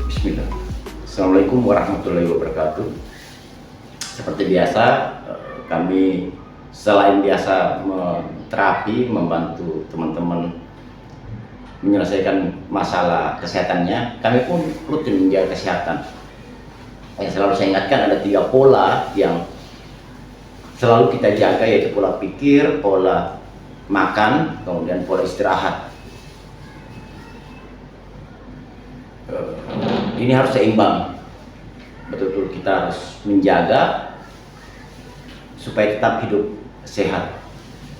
Bismillah. Assalamualaikum warahmatullahi wabarakatuh. Seperti biasa, kami selain biasa terapi, membantu teman-teman menyelesaikan masalah kesehatannya, kami pun rutin menjaga kesehatan. Yang selalu saya ingatkan ada 3 pola yang selalu kita jaga, yaitu pola pikir, pola makan, kemudian pola istirahat. Ini harus seimbang, betul-betul kita harus menjaga supaya tetap hidup sehat.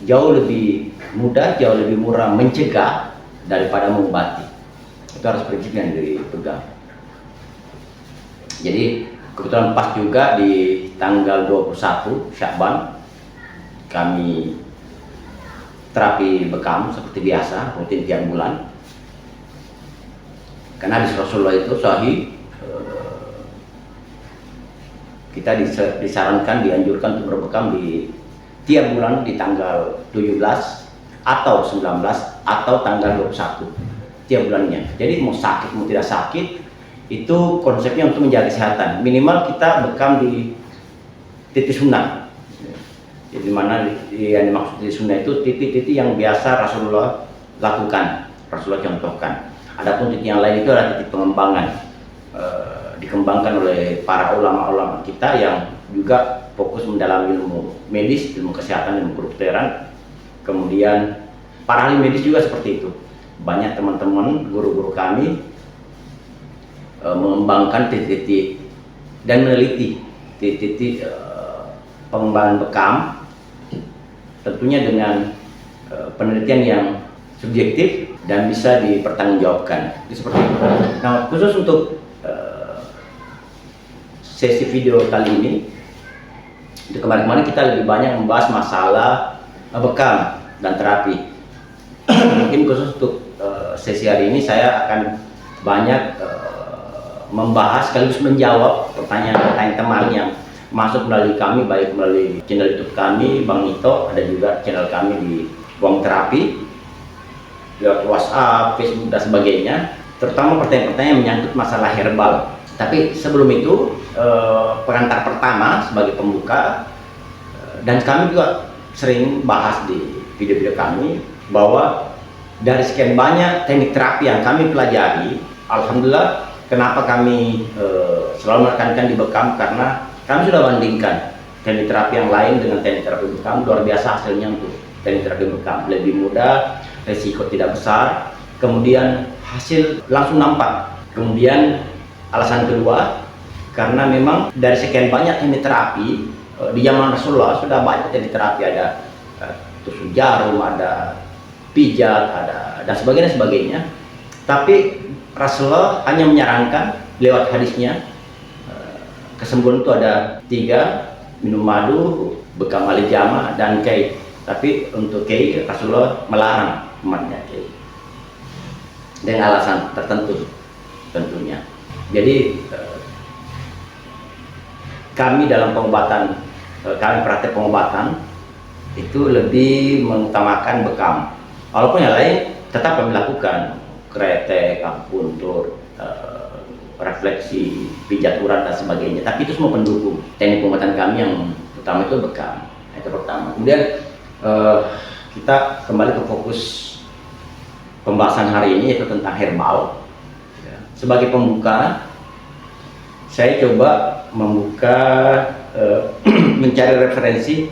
Jauh lebih mudah, jauh lebih murah mencegah daripada mengobati. Itu harus prinsip yang dipegang. Jadi kebetulan pas juga di tanggal 21 Syakban kami terapi bekam seperti biasa, rutin tiap bulan. Karena hadis Rasulullah itu sahih, kita disarankan, dianjurkan untuk berbekam di tiap bulan di tanggal 17 atau 19 atau tanggal 21 tiap bulannya. Jadi mau sakit mau tidak sakit, itu konsepnya untuk menjaga kesehatan. Minimal kita bekam di titik sunnah. Jadi mana yang dimaksud titik sunnah itu titik-titik yang biasa Rasulullah lakukan, Rasulullah contohkan. Adapun titik yang lain itu adalah titik pengembangan, dikembangkan oleh para ulama-ulama kita yang juga fokus mendalami ilmu medis, ilmu kesehatan, ilmu kedokteran. Kemudian para ahli medis juga seperti itu. Banyak teman-teman guru-guru kami mengembangkan titik-titik dan meneliti titik-titik pengembangan bekam, tentunya dengan penelitian yang subjektif dan bisa dipertanggungjawabkan. Itu seperti itu. Nah, khusus untuk sesi video kali ini, di kemarin-kemarin kita lebih banyak membahas masalah bekam dan terapi. Mungkin khusus untuk sesi hari ini saya akan banyak membahas sekaligus menjawab pertanyaan-pertanyaan teman yang masuk melalui kami, baik melalui channel YouTube kami, Bang Nito, ada juga channel kami di Ruang Terapi, lewat WhatsApp, Facebook dan sebagainya, terutama pertanyaan-pertanyaan yang menyangkut masalah herbal. Tapi sebelum itu, pengantar pertama sebagai pembuka, dan kami juga sering bahas di video-video kami bahwa dari sekian banyak teknik terapi yang kami pelajari, alhamdulillah, kenapa kami selalu menekankan di bekam, karena kami sudah bandingkan teknik terapi yang lain dengan teknik terapi bekam, luar biasa hasilnya untuk teknik terapi bekam. Lebih mudah, resiko tidak besar, kemudian hasil langsung nampak. Kemudian alasan kedua, karena memang dari sekian banyak teknik terapi di zaman Rasulullah sudah banyak teknik terapi, ada tusuk jarum, ada pijat, ada dan sebagainya. Tapi Rasulullah hanya menyarankan lewat hadisnya, kesembuhan itu ada 3, minum madu, bekam alijama, dan kei. Tapi untuk kei Rasulullah melarang umatnya kei dengan alasan tertentu tentunya. Jadi kami dalam pengobatan, kami praktek pengobatan itu lebih mengutamakan bekam. Walaupun yang lain tetap kami lakukan, kretek, akupuntur, refleksi, pijat urat dan sebagainya. Tapi itu semua pendukung. Teknik pengobatan kami yang utama itu bekam. Itu pertama. Kemudian kita kembali ke fokus pembahasan hari ini, yaitu tentang herbal. Sebagai pembuka, saya coba membuka mencari referensi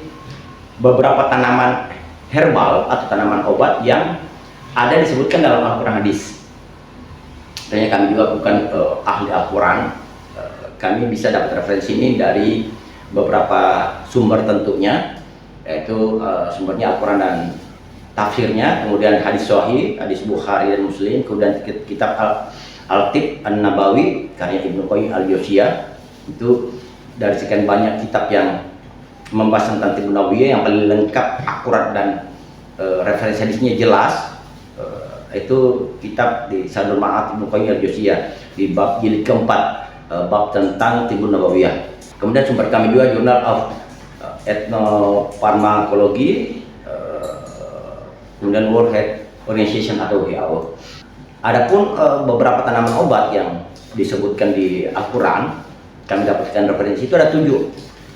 beberapa tanaman herbal atau tanaman obat yang ada disebutkan dalam Al-Quran hadis. Ternyata kami juga bukan ahli Al-Quran, kami bisa dapat referensi ini dari beberapa sumber tentunya, yaitu sumbernya Al-Quran dan tafsirnya, kemudian hadis sahih, hadis Bukhari dan Muslim, kemudian kitab Al-Tib An-Nabawi karya Ibnu Qayyim Al-Jauziyah. Itu dari sekian banyak kitab yang membahas tentang Tib Nabawiyah yang paling lengkap, akurat, dan referensi hadisnya jelas. Itu kitab di Zadul Ma'ad Ibnu Qayyim Al-Jauziyah di bab jilid keempat, bab tentang Tib Nabawiyah. Kemudian sumber kami juga Journal of Ethnofarmakologi, kemudian World Health Organization atau WHO. Adapun beberapa tanaman obat yang disebutkan di Al-Quran, kami dapatkan referensi itu ada 7.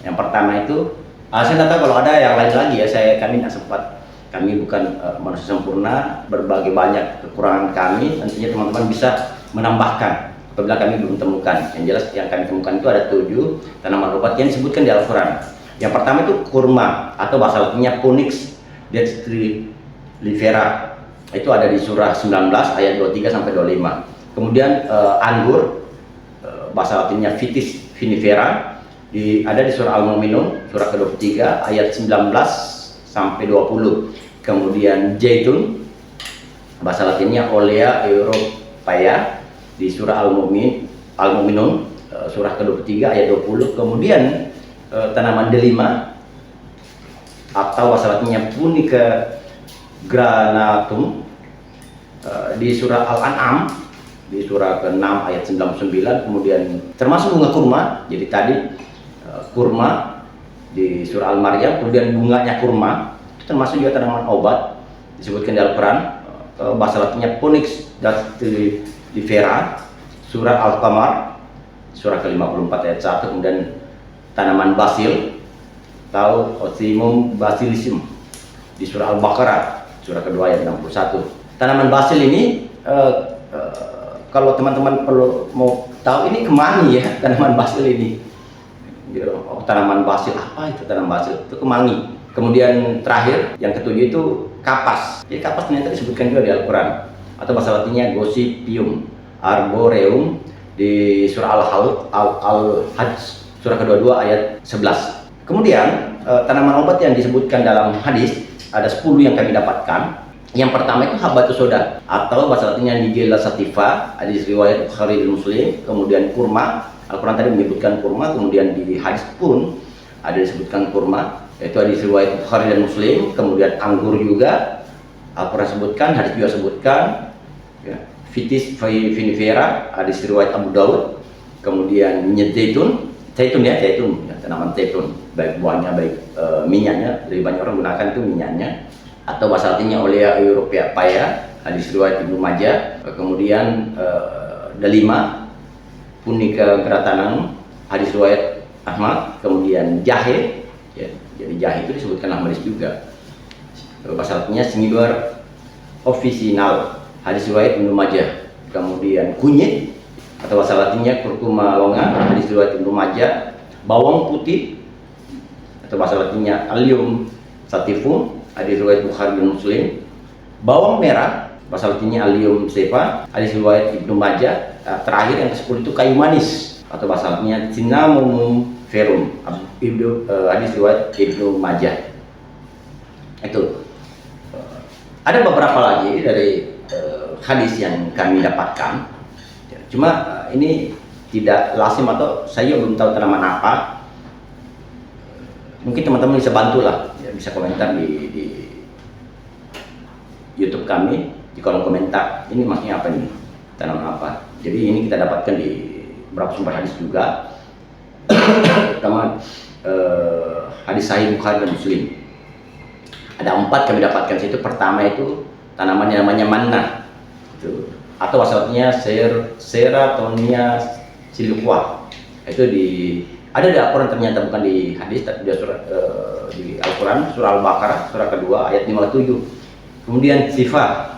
Yang pertama itu, saya tidak tahu kalau ada yang lain lagi ya, kami tidak sempat. Kami bukan manusia sempurna, berbagai banyak kekurangan kami, tentunya teman-teman bisa menambahkan apabila kami belum temukan. Yang jelas yang kami temukan itu ada 7 tanaman obat yang disebutkan di Al-Quran. Yang pertama itu kurma atau bahasa latinnya Phoenix dextrilifera. Itu ada di surah 19 ayat 23 sampai 25. Kemudian anggur, bahasa latinnya Vitis vinifera, ada di surah Al-Mu'minun surah ke-23 ayat 19 sampai 20. Kemudian zaitun, bahasa latinnya Olea europaea, di surah Al-Mu'minun surah ke-23 ayat 20. Kemudian tanaman delima atau bahasa latinnya Punica granatum, di surah Al-An'am di surah ke-6 ayat 99. Kemudian termasuk bunga kurma, jadi tadi kurma di surah Al-Maryam, kemudian bunganya kurma itu termasuk juga tanaman obat disebutkan di Al-Quran. Bahasa latinnya Phoenix dextrilifera, surah Al-Qamar surah ke-54 ayat 1. Kemudian tanaman basil atau Osimum basilisum di surah Al-Baqarah surah kedua ayat 61. Tanaman basil ini kalau teman-teman perlu mau tahu, ini kemangi ya, tanaman basil ini. Oh, tanaman basil, apa itu tanaman basil? Itu kemangi. Kemudian terakhir yang ke-7 itu kapas. Jadi kapas ternyata disebutkan juga di Al-Quran, atau bahasa latinnya Gossypium arboreum di surah Al-Hajj surah ke-22 ayat 11. Kemudian tanaman obat yang disebutkan dalam hadis ada 10 yang kami dapatkan. Yang pertama itu habatus soda atau bahasa latinnya Nigella sativa, hadis riwayat Bukhari dan Muslim. Kemudian kurma, Al-Quran tadi menyebutkan kurma, kemudian di hadis pun ada disebutkan kurma, yaitu hadis riwayat Bukhari dan Muslim. Kemudian anggur juga Al-Quran sebutkan, hadis juga sebutkan ya. Vitis vinifera, hadis riwayat Abu Daud. Kemudian minyak zaitun ya, tanaman zaitun, baik buahnya baik minyaknya, lebih banyak orang gunakan itu minyaknya, atau bahasa latinnya Olea europaea, hadis riwayat Ibnu Majah. Kemudian delima Punica gratanum, hadis riwayat Ahmad. Kemudian jahe ya, jadi jahe itu disebutkan dalam hadis juga, bahasa latinnya Singular officinal, hadis riwayat Ibnu Majah. Kemudian kunyit atau bahasa latinnya Curcuma longa, hadis riwayat Ibnu Majah. Bawang putih atau bahasa latinnya Allium sativum, hadis riwayat Bukhari dan Muslim. Bawang merah, bahasa latinnya Allium cepa, hadis riwayat Ibnu Majah. Terakhir yang ke-10 itu kayu manis atau bahasa latinnya Cinnamomum verum, hadis riwayat Ibnu Majah. Itu ada beberapa lagi dari hadis yang kami dapatkan. Cuma ini tidak lazim atau saya belum tahu tanaman apa. Mungkin teman-teman bisa bantulah, ya, bisa komentar di YouTube kami di kolom komentar. Ini maksudnya apa nih? Tanaman apa? Jadi ini kita dapatkan di beberapa sumber hadis juga, terutama hadis Sahih Bukhari dan Muslim. Ada 4 kami dapatkan situ. Pertama itu tanaman yang namanya manna, itu, atau bahasa latinnya Seratonia siliqua. Itu ada di Al-Quran ternyata, bukan di hadis, tapi di Al-Quran surah Al-Baqarah surah kedua ayat 57. Kemudian sifa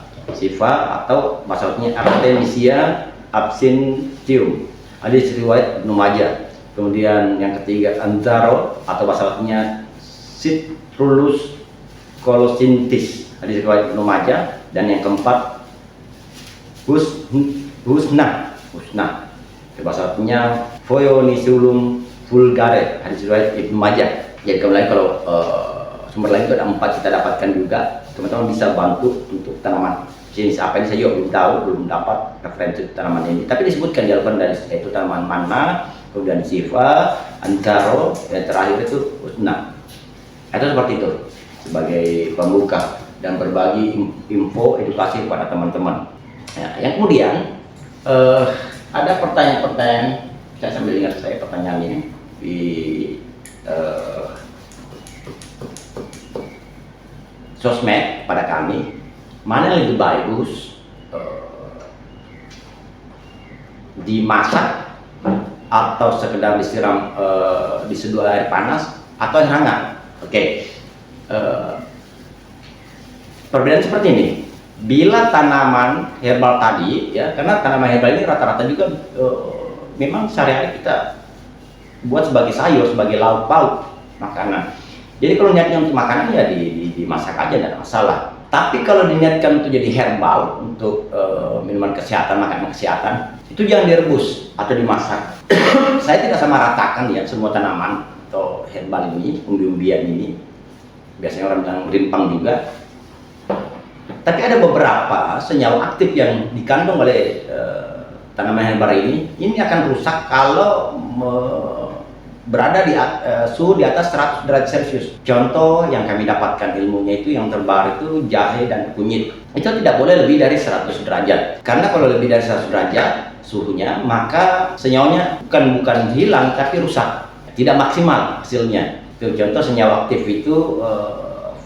atau bahasa latinnya Artemisia absinthium, hadis riwayat Ibnu Majah. Kemudian yang ketiga anzaro atau bahasa latinnya Citrulus colosinthis, hadis riwayat Ibnu Majah. Dan yang keempat husna, bahasa latinnya Phoenicillum vulgare, hadis riwayat Ibnu Majah. Jadi kembali kalau sumber lain itu ada 4 kita dapatkan juga. Teman-teman bisa bantu untuk tanaman jenis apa ini, saya juga belum tahu, belum dapat referensi tanaman ini. Tapi disebutkan di Al-Quran dari itu tanaman manna, kemudian sifa, antaro, dan terakhir itu husna. Itu seperti itu sebagai pembuka dan berbagi info edukasi kepada teman-teman. Ya, yang kemudian ada pertanyaan-pertanyaan, saya sambil ingat saya pertanyaan ini di sosmed pada kami, mana yang lebih bagus dimasak atau sekedar disiram diseduh air panas atau air hangat. Oke. Perbedaan seperti ini. Bila tanaman herbal tadi, ya, karena tanaman herbal ini rata-rata juga memang sehari-hari kita buat sebagai sayur, sebagai lauk pauk makanan. Jadi kalau niatnya untuk makanan ya dimasak aja, tidak ada masalah. Tapi kalau diniatkan untuk jadi herbal, untuk minuman kesehatan, makanan kesehatan, itu jangan direbus atau dimasak. Saya tidak sama ratakan ya semua tanaman atau herbal ini, umbi-umbian ini. Biasanya orang bilang rimpang juga. Tapi ada beberapa senyawa aktif yang dikandung oleh tanaman herbal ini akan rusak kalau berada di suhu di atas 100 derajat Celcius. Contoh yang kami dapatkan ilmunya itu yang terbaru itu jahe dan kunyit. Itu tidak boleh lebih dari 100 derajat. Karena kalau lebih dari 100 derajat suhunya, maka senyawanya bukan hilang tapi rusak. Tidak maksimal hasilnya. Itu contoh senyawa aktif itu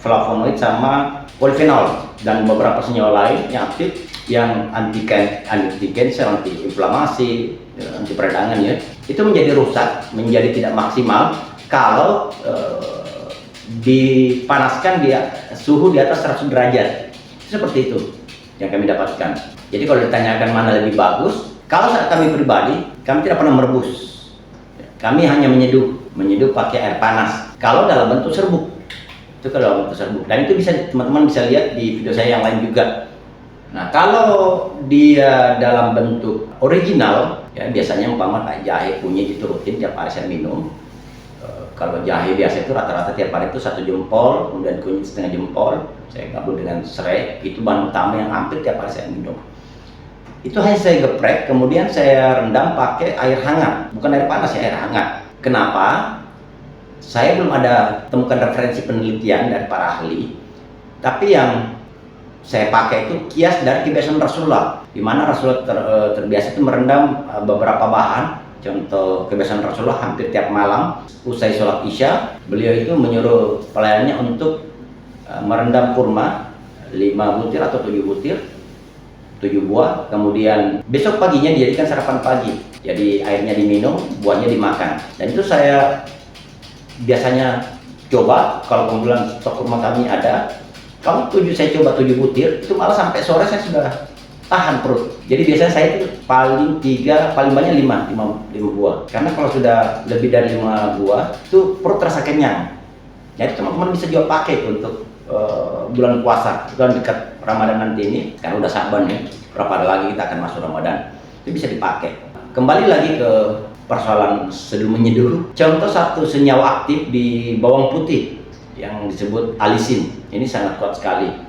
flavonoid sama polifenol dan beberapa senyawa lain yang aktif yang anti cancer, anti inflamasi, anti peradangan ya, itu menjadi rusak, menjadi tidak maksimal kalau dipanaskan di suhu di atas 100 derajat. Seperti itu yang kami dapatkan. Jadi kalau ditanyakan mana lebih bagus, kalau saat kami pribadi, kami tidak pernah merebus. Kami hanya menyeduh pakai air panas. Kalau dalam bentuk serbuk, itu kalau dalam bentuk serbuk. Dan itu bisa teman-teman bisa lihat di video saya yang lain juga. Nah, kalau dia dalam bentuk original, ya biasanya umpama kayak jahe kunyit itu rutin tiap hari saya minum. Kalau jahe biasa itu rata-rata tiap hari itu 1 jempol, kemudian kunyit setengah jempol. Saya gabung dengan serai, itu bahan utama yang hampir tiap hari saya minum. Itu hanya saya geprek, kemudian saya rendam pakai air hangat, bukan air panas ya, air hangat. Kenapa? Saya belum ada temukan referensi penelitian dari para ahli, tapi yang saya pakai itu kias dari kebiasaan Rasulullah, di mana Rasulullah terbiasa itu merendam beberapa bahan. Contoh kebiasaan Rasulullah hampir tiap malam usai sholat isya, beliau itu menyuruh pelayannya untuk merendam kurma 5 butir atau 7 butir, 7 buah, kemudian besok paginya dijadikan sarapan pagi. Jadi airnya diminum, buahnya dimakan. Dan itu saya biasanya coba kalau kebetulan stok kurma kami ada. Kalau saya coba 7 butir, itu malah sampai sore saya sudah tahan perut. Jadi biasanya saya itu paling banyak 5 buah. Karena kalau sudah lebih dari 5 buah, itu perut terasa kenyang. Jadi teman-teman bisa juga pakai untuk bulan puasa, bulan dekat Ramadan nanti ini, karena udah Sa'ban ya, berapa hari lagi kita akan masuk Ramadan, itu bisa dipakai. Kembali lagi ke persoalan seduh menyeduh. Contoh satu senyawa aktif di bawang putih yang disebut alisin, ini sangat kuat sekali.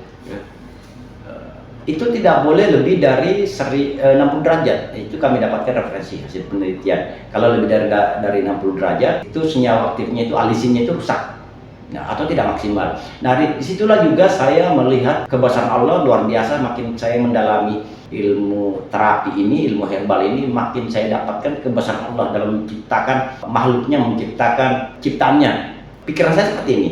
Itu tidak boleh lebih dari 60 derajat. Itu kami dapatkan referensi hasil penelitian. Kalau lebih dari 60 derajat, itu senyawa aktifnya itu alisinnya itu rusak. Nah, atau tidak maksimal. Nah, disitulah juga saya melihat kebesaran Allah luar biasa. Makin saya mendalami ilmu terapi ini, ilmu herbal ini, makin saya dapatkan kebesaran Allah dalam menciptakan makhluknya, menciptakan ciptaannya. Pikiran saya seperti ini.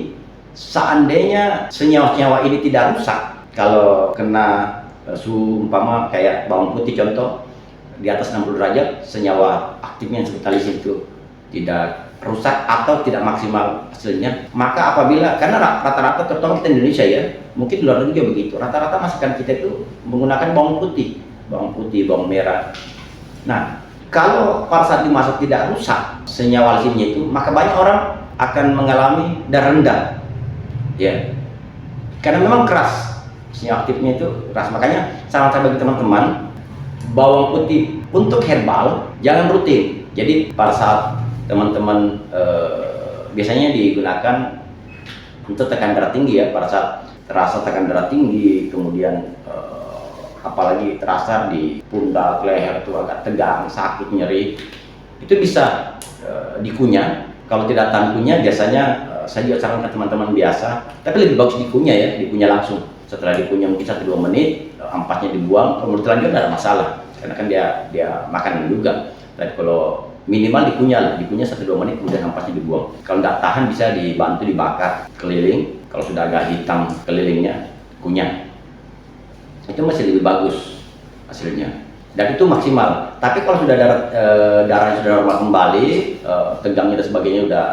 Seandainya senyawa-senyawa ini tidak rusak, kalau kena suhu umpama kayak bawang putih contoh di atas 60 derajat, senyawa aktifnya yang disebut alisin itu tidak rusak atau tidak maksimal hasilnya, maka apabila, karena rata-rata terutama kita Indonesia ya, mungkin di luar negeri juga begitu, rata-rata masakan kita itu menggunakan bawang putih, bawang merah. Nah, kalau pada saat dimasak tidak rusak senyawa alisinnya itu, maka banyak orang akan mengalami darah rendah ya, karena memang keras, senyawa aktifnya itu keras. Makanya saran saya bagi teman-teman, bawang putih untuk herbal jangan rutin. Jadi pada saat teman-teman biasanya digunakan untuk tekan darah tinggi ya, pada saat terasa tekan darah tinggi, kemudian apalagi terasa di pundak, leher itu agak tegang, sakit, nyeri, itu bisa dikunyah. Kalau tidak tahan kunyah, biasanya saya juga sarankan teman-teman biasa, tapi lebih bagus dikunyah ya, dikunyah langsung. Setelah dikunyah mungkin 1-2 menit, ampasnya dibuang. Kalau menurut lanjut tidak ada masalah, karena kan dia makan juga. Tapi kalau minimal dikunyah 1-2 menit, kemudian ampasnya dibuang. Kalau tidak tahan bisa dibantu dibakar keliling. kalau sudah agak hitam kelilingnya, kunyah, itu masih lebih bagus hasilnya. Dan itu maksimal. Tapi kalau sudah darahnya sudah normal kembali, tegangnya dan sebagainya udah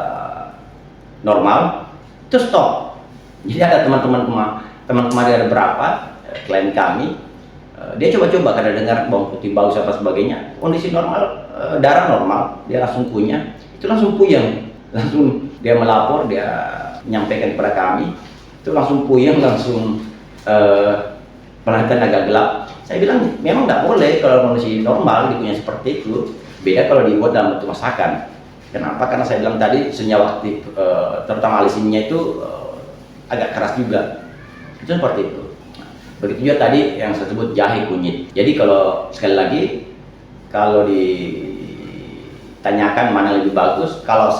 normal, itu stop. Jadi ada teman kemarin ada berapa klien kami, dia coba-coba karena dengar bawang putih bagus apa sebagainya, kondisi normal, darah normal, dia langsung kunyah, itu langsung puyeng, langsung dia melapor, dia menyampaikan kepada kami, itu langsung puyeng, langsung perlahan agak gelap. Saya bilang memang nggak boleh kalau kondisi normal dikunyah seperti itu, beda kalau dibuat dalam bentuk masakan. Kenapa? Karena saya bilang tadi senyawa aktif, terutama alisinnya itu agak keras juga, itu seperti itu. Begitu juga tadi yang saya sebut jahe kunyit. Jadi kalau sekali lagi, kalau ditanyakan mana lebih bagus, kalau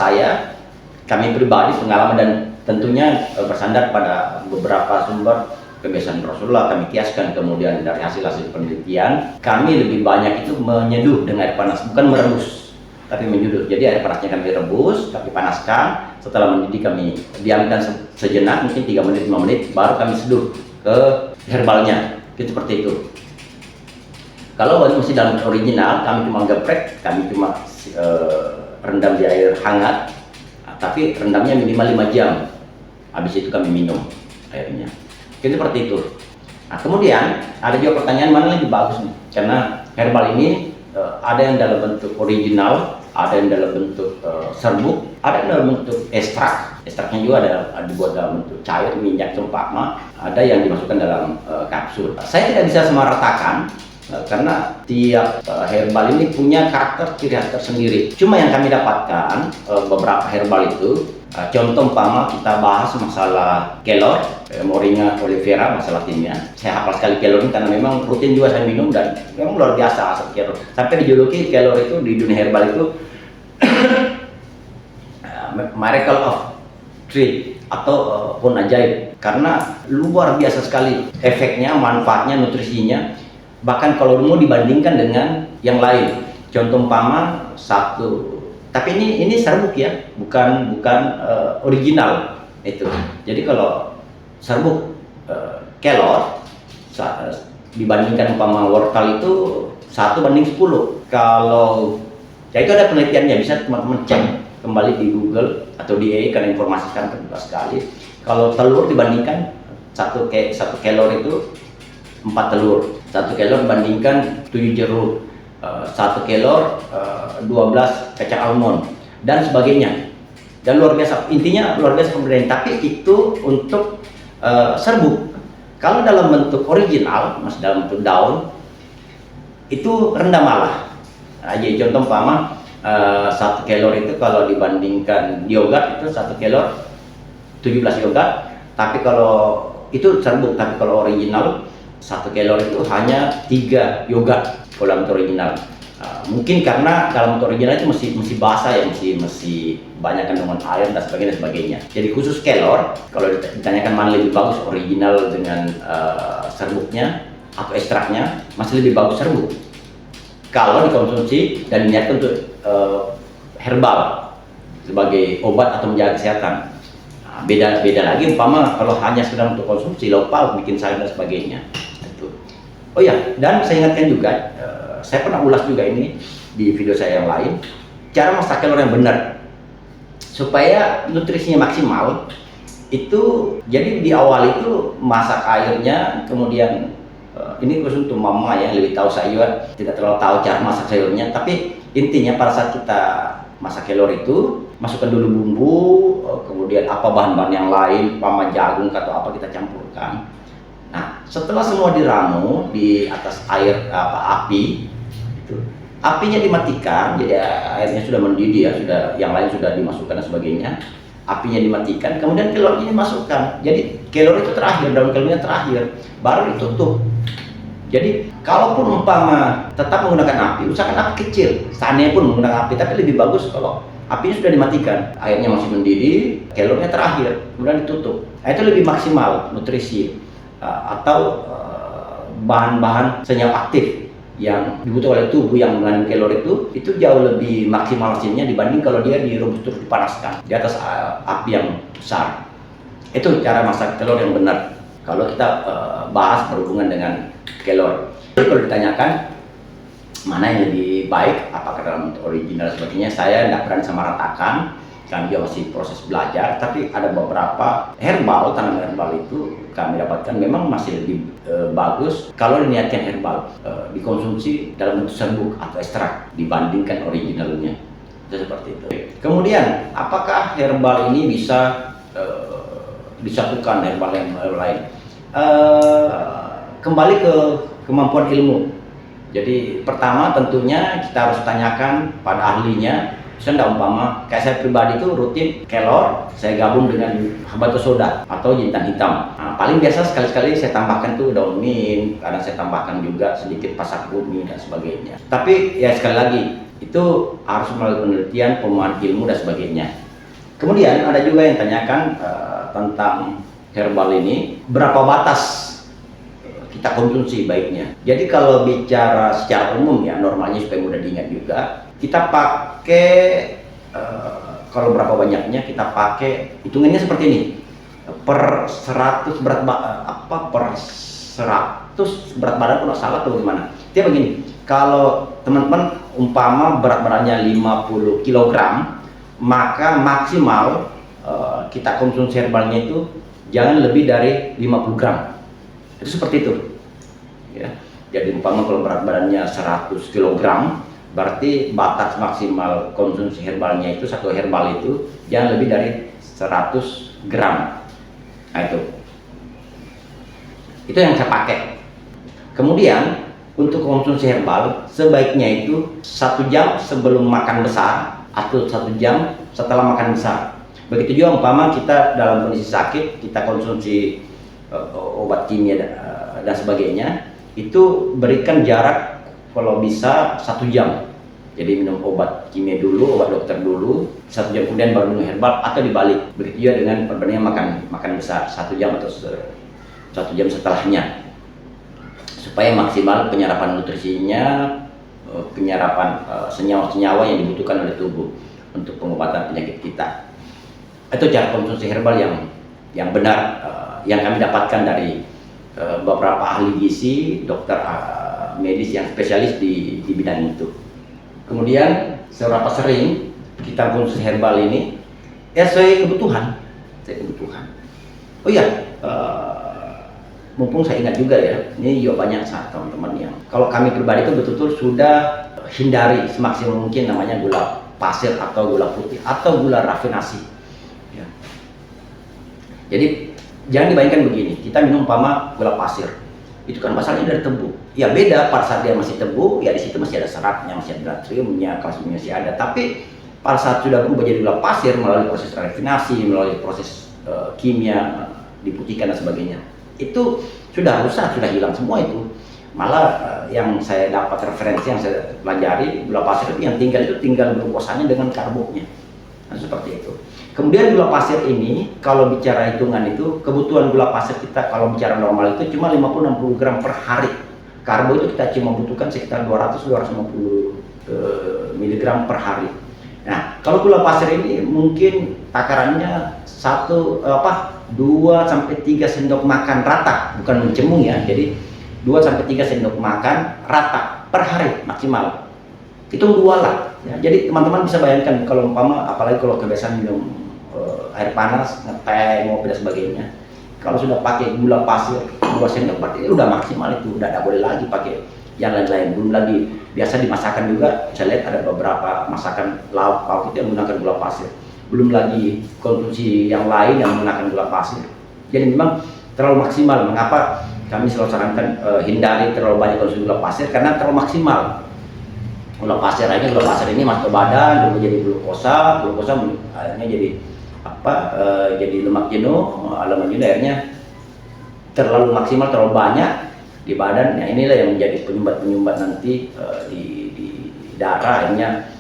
kami pribadi pengalaman dan tentunya bersandar pada beberapa sumber kebiasaan Rasulullah, kami kiaskan kemudian dari hasil-hasil penelitian, kami lebih banyak itu menyeduh dengan air panas, bukan merebus, tapi menyeduh. Jadi air panasnya kami rebus, kami panaskan, setelah mendidih kami diamkan sejenak, mungkin 3 menit, 5 menit, baru kami seduh ke herbalnya, gitu, seperti itu. Kalau masih dalam original, kami cuma geprek, kami cuma rendam di air hangat, tapi rendamnya minimal 5 jam. Habis itu kami minum airnya. Jadi seperti itu. Nah, kemudian ada juga pertanyaan mana lebih bagus nih? Karena herbal ini ada yang dalam bentuk original, ada yang dalam bentuk serbuk, ada yang dalam bentuk ekstrak. Ekstraknya juga ada dibuat dalam bentuk cair, minyak seumpama, ada yang dimasukkan dalam kapsul. Saya tidak bisa samaratakan karena tiap herbal ini punya karakter ciri khas tersendiri. Cuma yang kami dapatkan beberapa herbal itu, contoh umpama kita bahas masalah kelor, Moringa oleifera bahasa latinnya. Saya hafal sekali kelor ini karena memang rutin juga saya minum dan memang luar biasa asap kelor. Sampai dijuluki kelor itu di dunia herbal itu miracle of tree atau pohon ajaib, karena luar biasa sekali efeknya, manfaatnya, nutrisinya. Bahkan kalau mau dibandingkan dengan yang lain, contoh umpama tapi ini serbuk ya, bukan original itu. Jadi kalau serbuk kelor dibandingkan umpama wortel itu 1:10. Kalau ya itu ada penelitiannya, bisa teman-teman cek kembali di Google atau di AI karena informasi sekarang terbuka sekali. Kalau telur dibandingkan satu kelor itu 4 telur, 1 kelor dibandingkan 7 jeruk, 1 kelor 12 kacang almond dan sebagainya. Dan luar biasa, intinya luar biasa pemberian. Tapi itu untuk serbuk. Kalau dalam bentuk original, masih dalam bentuk daun, itu rendah malah. Nah, jadi contoh umpama 1 kelor itu kalau dibandingkan yogurt itu 1 kelor 17 yogurt. Tapi kalau itu serbuk, tapi kalau original 1 kelor itu hanya 3 yogurt kalau dalam bentuk original. Mungkin karena dalam bentuk original itu mesti basah ya, mesti banyak kandungan air dan sebagainya. Jadi khusus kelor, kalau ditanyakan mana lebih bagus, original dengan serbuknya atau ekstraknya, masih lebih bagus serbuk kalau dikonsumsi dan diniatkan untuk herbal sebagai obat atau menjaga kesehatan. Beda lagi umpama kalau hanya sekedar untuk konsumsi, lauk bikin sayur dan sebagainya. Oh ya, dan saya ingatkan juga, saya pernah ulas juga ini di video saya yang lain, cara masak kelor yang benar supaya nutrisinya maksimal. Itu jadi di awal itu masak airnya, kemudian ini khusus untuk mama yang lebih tahu, saya tidak terlalu tahu cara masak sayurnya, tapi intinya pada saat kita masak kelor itu masukkan dulu bumbu, kemudian apa bahan-bahan yang lain, umpama jagung atau apa kita campurkan. Nah, setelah semua diramu di atas air api, itu apinya dimatikan, jadi airnya sudah mendidih ya, yang lain sudah dimasukkan dan sebagainya. Apinya dimatikan, kemudian kelornya dimasukkan. Jadi kelor itu terakhir, daun kelornya terakhir, baru ditutup. Jadi kalaupun umpama tetap menggunakan api, usahakan api kecil. Seandainya pun menggunakan api, tapi lebih bagus kalau apinya sudah dimatikan, airnya masih mendidih, kelornya terakhir, kemudian ditutup. Nah, itu lebih maksimal nutrisi atau bahan-bahan senyawa aktif yang dibutuhkan oleh tubuh yang mengandung kelor itu jauh lebih maksimal hasilnya dibanding kalau dia direbus terus dipanaskan di atas api yang besar. Itu cara masak telur yang benar. Kalau kita bahas berhubungan dengan kelor. Jadi kalau ditanyakan mana yang lebih baik, apakah dalam bentuk original dan sebagainya, saya tidak berani samaratakan. Kami juga masih proses belajar, tapi ada beberapa herbal, tanaman herbal itu kami dapatkan memang masih lebih bagus kalau diniatkan herbal, dikonsumsi dalam bentuk serbuk atau ekstrak dibandingkan originalnya. Itu seperti itu. Kemudian, apakah herbal ini bisa disatukan herbal yang lain? Kembali ke kemampuan ilmu. Jadi pertama tentunya kita harus tanyakan pada ahlinya. Misalnya umpama kayak saya pribadi itu rutin kelor, saya gabung dengan habatus soda atau jintan hitam. Nah, paling biasa sekali-sekali saya tambahkan tuh daun mint, kadang saya tambahkan juga sedikit pasak bumi dan sebagainya. Tapi ya sekali lagi itu harus melalui penelitian, pemuaan ilmu dan sebagainya. Kemudian ada juga yang tanyakan tentang herbal ini, berapa batas kita konsumsi baiknya. Jadi kalau bicara secara umum ya, normalnya supaya mudah diingat juga, kita pakai kalau berapa banyaknya kita pakai, hitungannya seperti ini, per 100 berat per 100 berat badan kalau salah atau gimana. Dia begini, kalau teman-teman umpama berat badannya 50 kg, maka maksimal kita konsumsi herbalnya itu jangan lebih dari 50 gram. Itu seperti itu ya. Jadi umpama kalau berat badannya 100 kg, berarti batas maksimal konsumsi herbalnya itu, satu herbal itu jangan lebih dari 100 gram. Nah itu yang saya pakai. Kemudian untuk konsumsi herbal sebaiknya itu 1 jam sebelum makan besar atau 1 jam setelah makan besar. Begitu juga umpama kita dalam kondisi sakit, kita konsumsi obat kimia dan sebagainya, itu berikan jarak kalau bisa 1 jam. Jadi minum obat kimia dulu, obat dokter dulu, 1 jam kemudian baru minum herbal, atau dibalik. Begitu juga dengan perbandingan makan besar, 1 jam atau 1 jam setelahnya, supaya maksimal penyerapan nutrisinya, penyerapan senyawa-senyawa yang dibutuhkan oleh tubuh untuk pengobatan penyakit kita. Itu cara konsumsi herbal yang benar, yang kami dapatkan dari beberapa ahli gizi, dokter medis yang spesialis di bidang itu. Kemudian seberapa sering kita konsumsi herbal ini? Ya sesuai kebutuhan. Oh iya, mumpung saya ingat juga ya, ini juga banyak saat teman-teman yang, kalau kami pribadi itu betul-betul sudah hindari semaksimal mungkin namanya gula pasir atau gula putih atau gula rafinasi. Ya. Jadi jangan dibayangkan begini, kita minum umpama gula pasir, itu kan asalnya dari tebu. Ya beda, pada saat dia masih tebu, ya di situ masih ada seratnya, masih ada natriumnya, kalsiumnya masih ada. Tapi pada saat sudah berubah jadi gula pasir melalui proses rafinasi, melalui proses kimia, diputihkan dan sebagainya, itu sudah rusak, sudah hilang semua itu. Malah yang saya dapat referensi, yang saya pelajari, gula pasir itu yang tinggal glukosanya dengan karbonnya. Nah, seperti itu. Kemudian gula pasir ini, kalau bicara hitungan itu, kebutuhan gula pasir kita kalau bicara normal itu cuma 50-60 gram per hari. Karbo itu kita cuma butuhkan sekitar 200-250 mg per hari. Nah, kalau gula pasir ini mungkin takarannya 2-3 sendok makan rata, bukan mencemung ya. Jadi 2-3 sendok makan rata per hari maksimal. Hitung 2 lah. Ya, jadi teman-teman bisa bayangkan kalau umpama, apalagi kalau kebiasaan minum air panas, ngeteh, ngopi dan sebagainya, kalau sudah pakai gula pasir 2 sendok berarti udah maksimal itu, udah tidak boleh lagi pakai yang lain-lain. Belum lagi biasa dimasakan juga, saya lihat ada beberapa masakan lauk itu yang menggunakan gula pasir. Belum lagi konsumsi yang lain yang menggunakan gula pasir. Jadi memang terlalu maksimal. Mengapa kami selalu sarankan hindari terlalu banyak konsumsi gula pasir, karena terlalu maksimal. Gula pasir ini masuk ke badan, jadi glukosa akhirnya jadi jadi lemak jenuh, akhirnya terlalu maksimal, terlalu banyak di badan. Nah, inilah yang menjadi penyumbat nanti di darah, akhirnya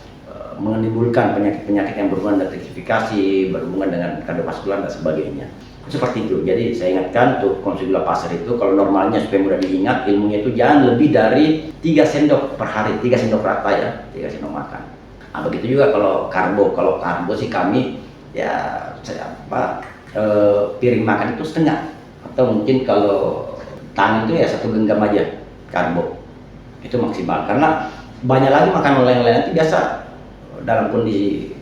menimbulkan penyakit-penyakit yang berhubungan dengan detoksifikasi, berhubungan dengan kardiovaskular dan sebagainya. Seperti itu. Jadi saya ingatkan untuk konsumsi gula pasir itu, kalau normalnya supaya mudah diingat, ilmunya itu jangan lebih dari 3 sendok per hari, 3 sendok rata ya, 3 sendok makan. Nah, begitu juga kalau karbo sih kami ya piring makan itu setengah, atau mungkin kalau tangan itu ya 1 genggam aja karbo, itu maksimal. Karena banyak lagi makanan lain-lain itu biasa dalam kondisi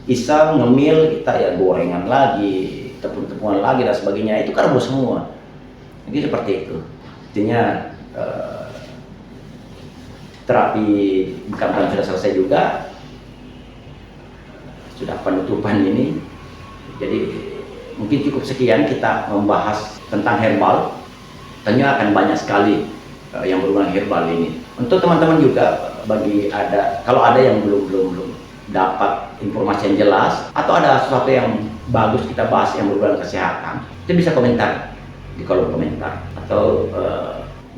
iseng ngemil kita ya, gorengan lagi, tepung-tepungan lagi dan sebagainya, itu karbo semua. Jadi seperti itu. Artinya terapi bukan sudah selesai juga, sudah penutupan ini. Jadi mungkin cukup sekian kita membahas tentang herbal. Tentunya akan banyak sekali yang berhubungan herbal ini. Untuk teman-teman juga, kalau ada yang belum dapat informasi yang jelas, atau ada sesuatu yang bagus kita bahas yang berhubungan kesehatan, itu bisa komentar di kolom komentar, atau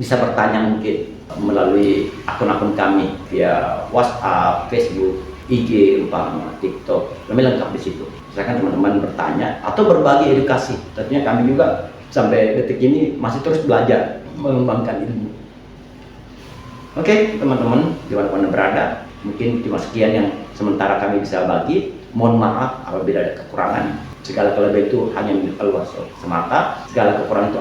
bisa bertanya mungkin melalui akun-akun kami via WhatsApp, Facebook, IG, umpama TikTok, kami lengkap di situ. Silakan teman-teman bertanya atau berbagi edukasi. Tentunya kami juga sampai detik ini masih terus belajar mengembangkan ilmu. Oke, teman-teman, dimanapun Anda berada, mungkin cuma sekian yang sementara kami bisa bagi. Mohon maaf apabila ada kekurangan. Segala kelebihan itu hanya milik Allah semata. Segala kekurangan itu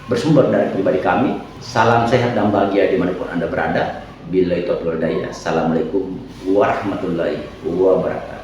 bersumber dari pribadi kami. Salam sehat dan bahagia dimanapun Anda berada. Billahi taufiq wal hidayah. Assalamualaikum warahmatullahi wabarakatuh.